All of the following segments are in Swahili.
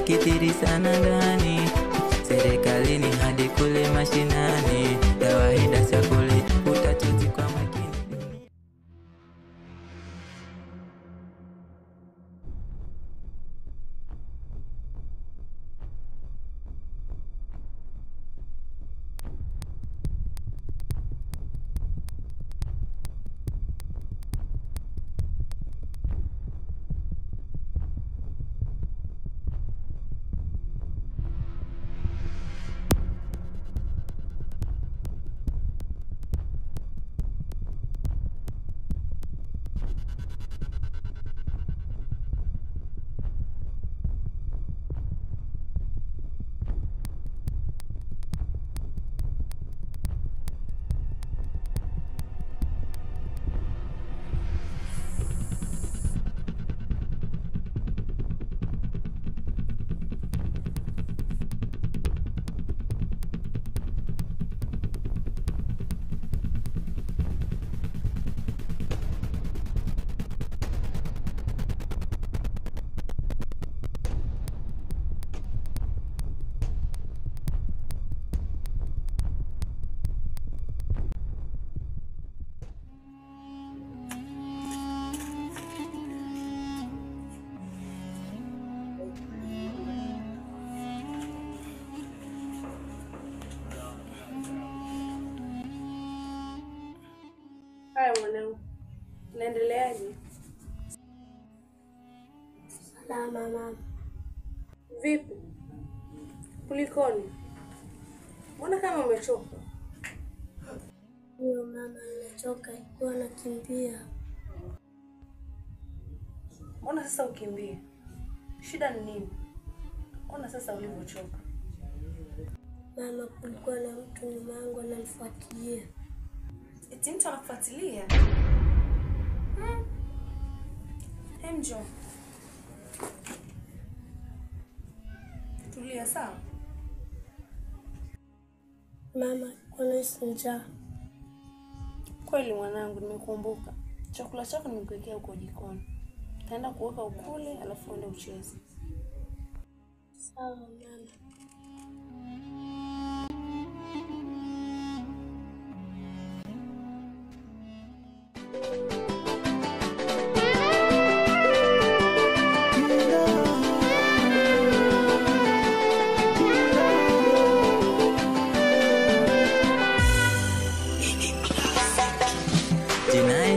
imekithiri sana ndani, serikalini hadi kule mashinani, kawaida chakuli utachuti kwa makini. Haya mwanangu, unaendeleaje? Salama mama. Vipi? Kulikoni? Mbona kama umechoka? Ndio mama, nimechoka, nilikuwa nakimbia. Mbona sasa ukimbie? Shida ni nini? Mbona sasa ulivyochoka? Mama, kulikuwa na mtu nyuma yangu ananifuatilia. Eti mtu anakufuatilia? Njoo. Tulia sawa? Mama, kuna njaa. Kweli mwanangu, nimekumbuka. Chakula chako nimekuwekea huko jikoni. Taenda kuweka ukule alafu uende ucheze. Sawa mama.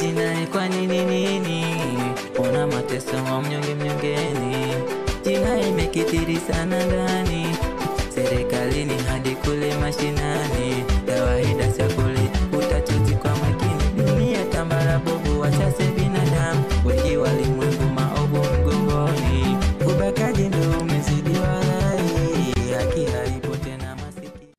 Jinai kwa nini? Ona mateso wa mnyongeni. Jinai imekithiri sana ndani, serikalini hadi kule mashinani, kawaida chakuli utachuti kwa makini. Dunia tambara bovu, wachase binadamu, wengi walimwengu maovu mgongoni. Ubakaji ndo umezidi walai, haki haipo tena masikini.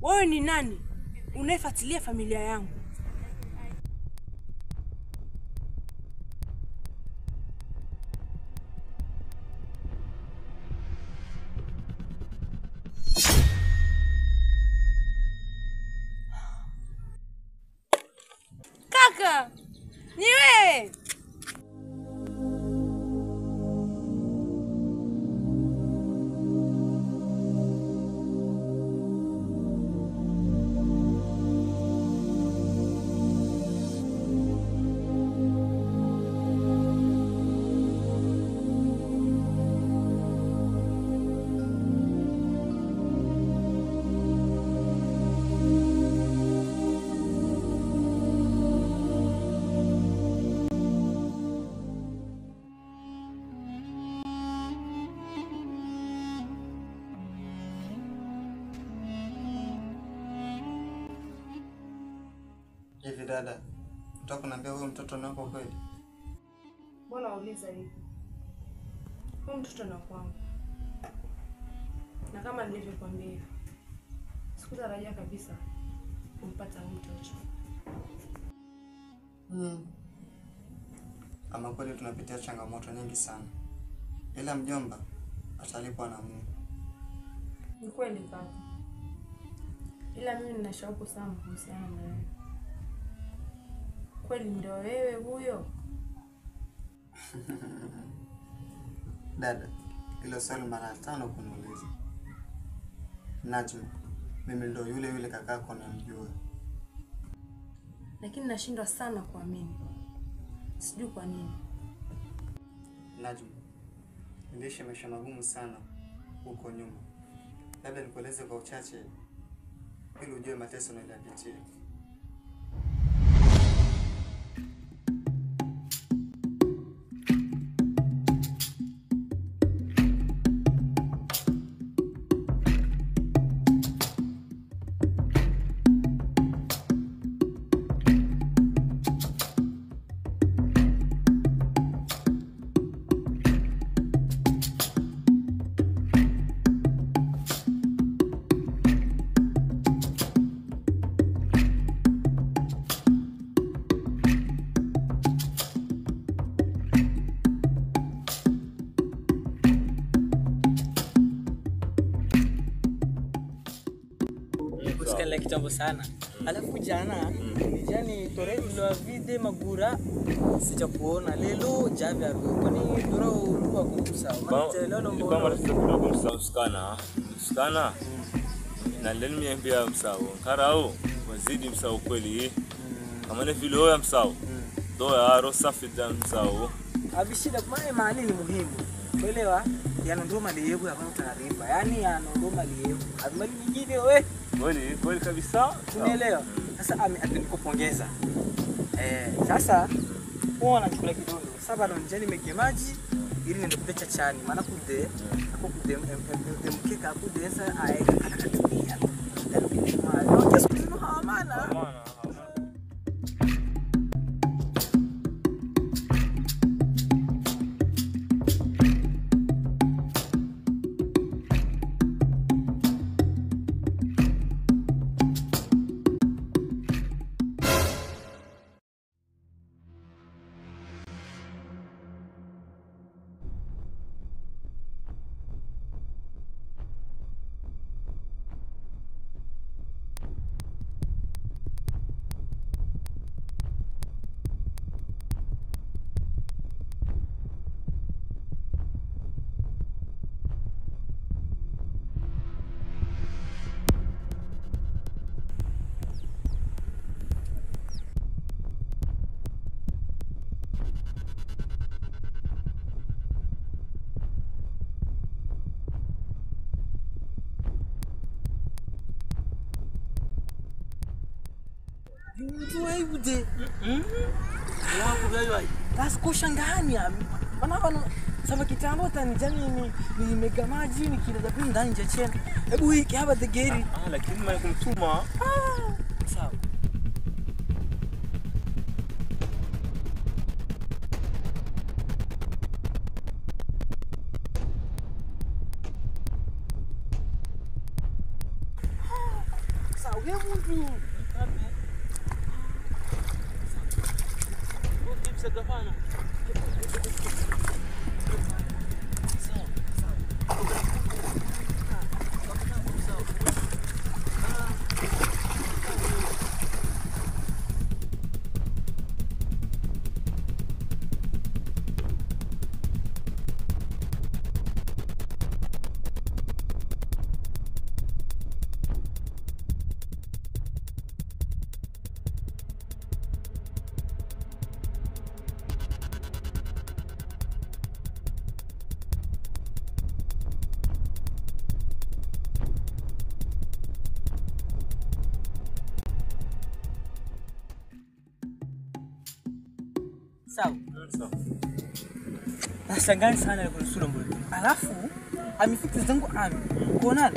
Wewe ni nani? Unayefuatilia familia yangu? Kaka, ni wewe? dada, unataka kuniambia huyo mtoto ni wako kweli? Mbona wauliza hivi? Huyu mtoto ni kwangu. Na kama nilivyokuambia, sikutarajia kabisa kumpata mtoto. Ama kweli tunapitia changamoto nyingi sana. Ila mjomba atalipwa na Mungu. Ni kweli kaka. Ila mimi nina shauku sana kuhusiana na wewe. Kweli ndio wewe huyo? Dada, hilo swali mara 5 kuniuliza. Najma, mimi ndio yule kakako namjua. Lakini nashindwa sana kuamini. Sijui kwa nini. Najma, niliishi maisha magumu sana huko nyuma. Labda nikueleze kwa uchache ili ujue mateso niliyopitia. Kusikala kitambo sana. Alafu jana nijani toreni ndo vide magura sija kuona lelo javya kwani dura ulikuwa kumsao matelo ndo mbona kama sio kumsao skana na leni miambia msao karao wazidi msao kweli kama ni vile hoya msao ndo ya rosa fida msao abishida kwa maana ni muhimu kuelewa yana ndo mali yetu hapa taarifa yani yana ndo mali yetu mali nyingine wewe kweli kabisa unaelewa sasa amenikupongeza sasa uona chakula kidogo sasa ndo njani mekemaji ili ndio kutecha chani maana kude akukude mkeka akude sasa aikatia ndio kesho kuna hamana Ude. Wako gani? Basi kushangani maana sasa kitambo tanijani ni mega maji ni kile za ndani nje chena. Hebu hiki hapa the geri. Lakini mimi kumtuma. Sawa. Sawa, wewe mtu. Gavana. Sawa. Nashangaa sana ile kunisura mbele. Alafu amefika zangu kuona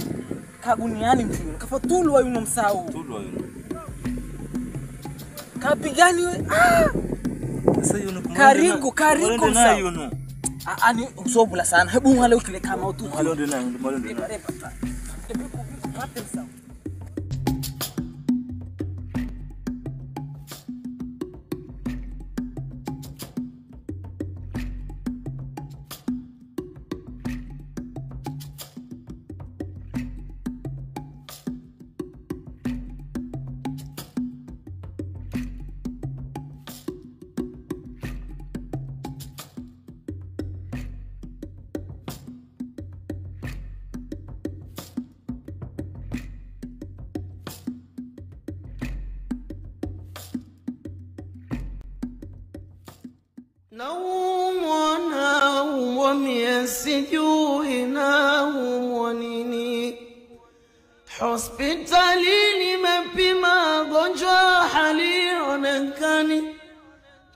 kabuniani mtu kafatulwa yuno msao. Tulwa yuno. Kapigani we. Sasa yuno Karigo na yuno. Ani usobula sana. Hebu ngale ukile kama utu. Malonde na. Naumwa miezi sijui naumwa nini. Hospitali nimepima gonjwa halionekani.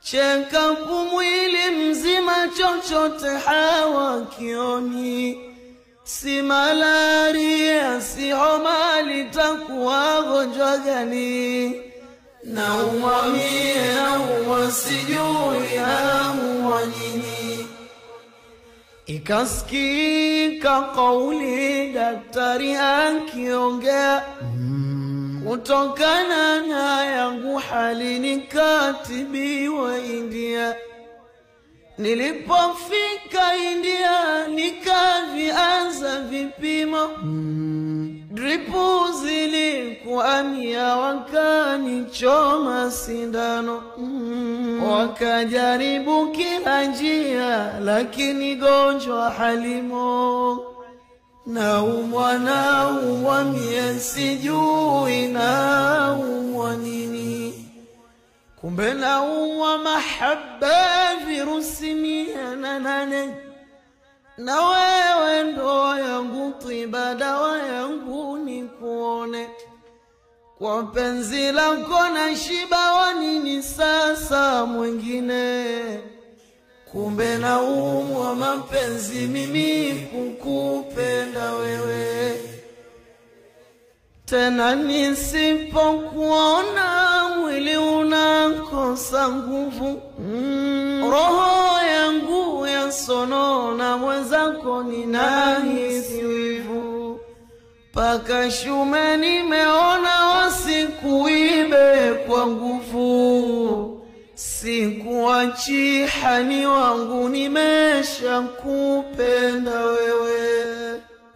Check up mwili mzima chochote hawakioni. Si malaria, si homa, litakuwa gonjwa gani? Naumwa mie, naumwa sijui naumwa nini. Ikasikika kauli daktari akiongea, kutokana na yangu hali nikatibiwa India. Nilipofika India nikavianza vipimo, dripu zilikuwa 100 wakanichoma sindano. Wakajaribu kila njia lakini gonjwa halimo. Naumwa mie sijui naumwa nini. Kumbe naumwa mahaba virusi 108. Na wewe ndo yangu tiba, dawa yangu nikuone. Kwa penzi lako na shiba, wa nini sasa mwingine? Kumbe naumwa mapenzi mimi kukupenda wewe. Tena nisipokuona mwili unakosa nguvu. Roho yangu yasonona, mwenzako ninahisi wivu. Paka shume nimeona wasikuibe kwa nguvu. Sikuachi hani wangu, nimesha kupenda wewe.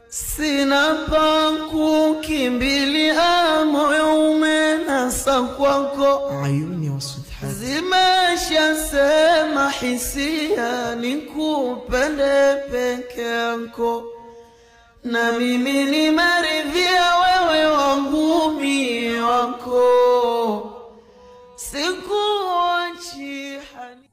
Sina pa kukimbilia, moyo umenasa kwako. Ayuni wasudhat zimesha sema hisia nikupende peke yako. Na mimi nimeridhia wewe wangu mie wako. Sikuachi hani.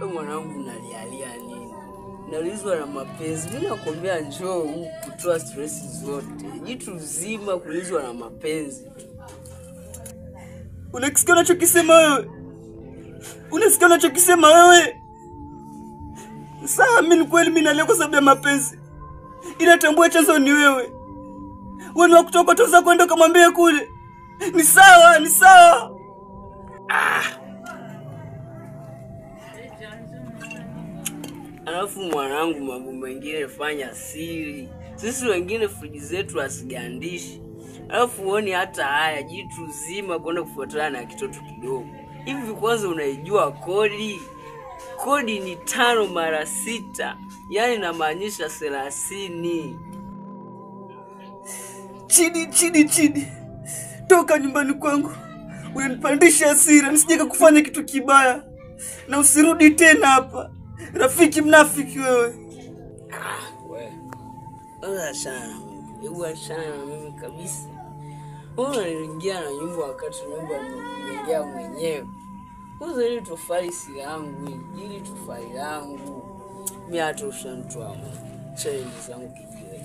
Wewe mwanangu unalialia nini? Nalizwa na mapenzi. Mimi nakwambia njoo huku kutoa stress zote. Jitu zima kulizwa na mapenzi. Unasikia unachokisema wewe? Unasikia unachokisema wewe? Sawa, mimi kweli mimi nalia kwa sababu ya mapenzi. Inatambua chanzo ni wewe. Wewe wa kutoka toza kwenda kumwambia kule. Ni sawa, ni sawa. Alafu mwanangu, mambo mengine fanya siri. Sisi wengine friji zetu asigandishi. Alafu uone hata haya jitu zima kwenda kufuatana na kitoto kidogo. Hivi kwanza unaijua kodi? Kodi ni 5 mara 6. Yaani inamaanisha 30. Chidi. Toka nyumbani kwangu. Unanipandisha hasira, nisije kufanya kitu kibaya. Na usirudi tena hapa. Rafiki mnafiki wewe. Wewe. Ewa sana mimi kabisa. Unaingia na nyumba wakati nyumba imejengea mwenyewe. Kwanza ili tofali si yangu, ili tofali yangu. Mimi hata ushanitoa. Challenge zangu kijiwe.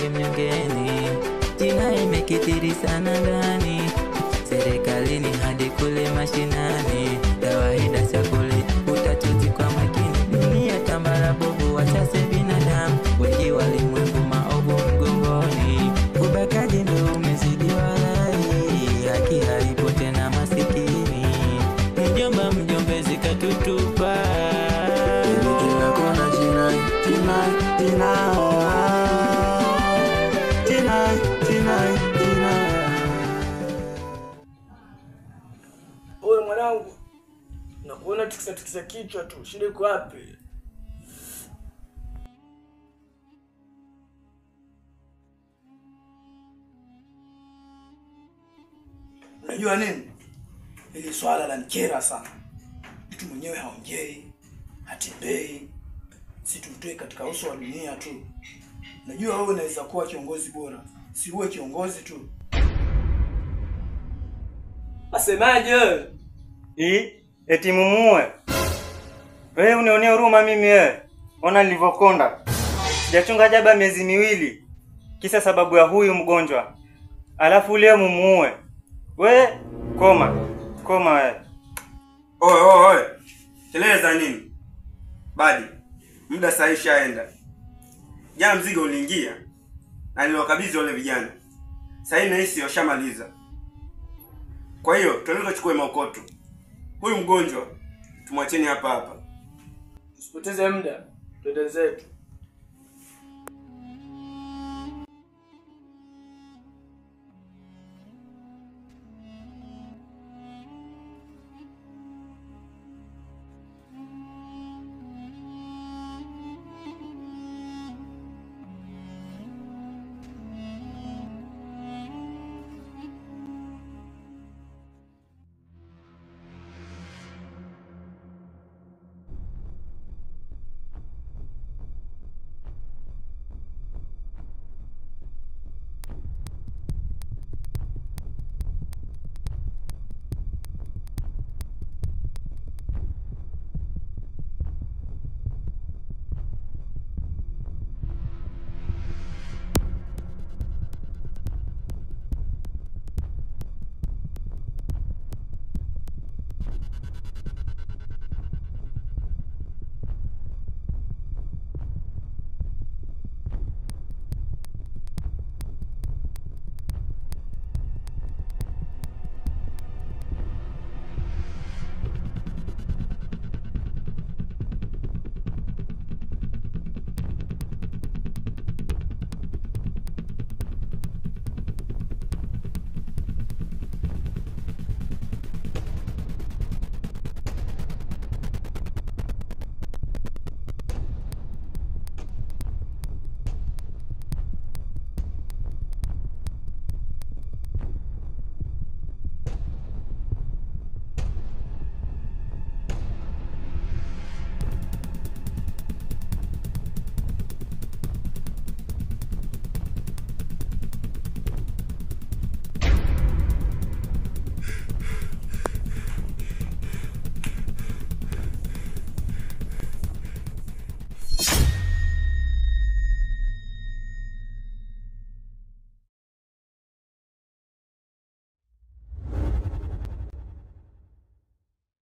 mnyonge mnyongeni, jina imekithiri sana ndani, serikalini hadi kule mashinani, kawaida chakuli utatuti kwa makini, dunia tambara bovu wachase binadamu, wengi walimwengu maovu mgongoni, ubakaji ndo umezidi walai, haki haipo tena masikini, mjomba mjombezi katutupa, kila kona jinai, jinai, jinai, jinai, jinai. Oye mwanangu, nakuona tikisa kichwa tu, shida iko wapi? Unajua nini? Hili swala la nikera sana. Mtu mwenyewe haongei, hatembei, si tumtoe katika uso wa dunia tu. Najua wewe unaweza kuwa kiongozi bora, si uwe kiongozi tu. Asemaje wewe? Eti mumue. Wewe unionea huruma mimi wewe. Ona nilivyokonda. Sijachunga jaba miezi miwili. Kisa sababu ya huyu mgonjwa. Alafu leo mumuue. We koma wewe. Oe. Kelele za nini? Badi. Muda saa ishaenda. Jana mzigo uliingia na niliwakabidhi wale vijana. Sasa nahisi washamaliza. Kwa hiyo tunaweza kuchukua maokoto. Huyu mgonjwa tumwacheni hapa. Usipoteze muda. Twende zetu.